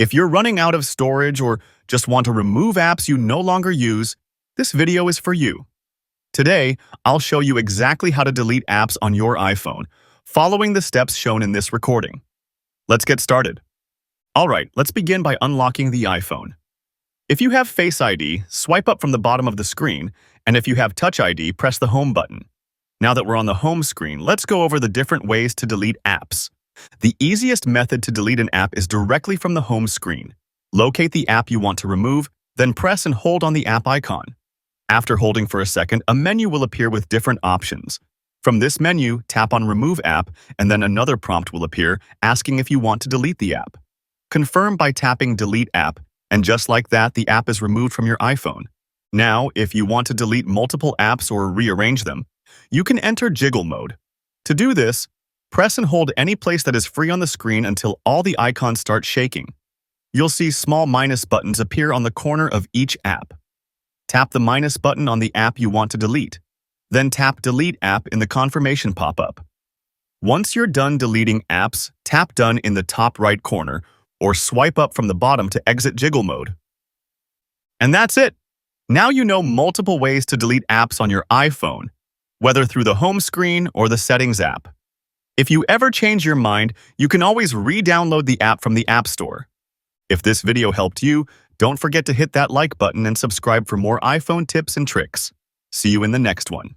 If you're running out of storage or just want to remove apps you no longer use, this video is for you. Today, I'll show you exactly how to delete apps on your iPhone, following the steps shown in this recording. Let's get started. Alright, let's begin by unlocking the iPhone. If you have Face ID, swipe up from the bottom of the screen, and if you have Touch ID, press the Home button. Now that we're on the home screen, let's go over the different ways to delete apps. The easiest method to delete an app is directly from the home screen. Locate the app you want to remove, then press and hold on the app icon. After holding for a second, a menu will appear with different options. From this menu, tap on Remove App, and then another prompt will appear asking if you want to delete the app. Confirm by tapping Delete App, and just like that, the app is removed from your iPhone. Now, if you want to delete multiple apps or rearrange them, you can enter Jiggle Mode. To do this, press and hold any place that is free on the screen until all the icons start shaking. You'll see small minus buttons appear on the corner of each app. Tap the minus button on the app you want to delete. Then tap Delete App in the confirmation pop-up. Once you're done deleting apps, tap Done in the top right corner or swipe up from the bottom to exit Jiggle Mode. And that's it! Now you know multiple ways to delete apps on your iPhone, whether through the home screen or the Settings app. If you ever change your mind, you can always re-download the app from the App Store. If this video helped you, don't forget to hit that like button and subscribe for more iPhone tips and tricks. See you in the next one.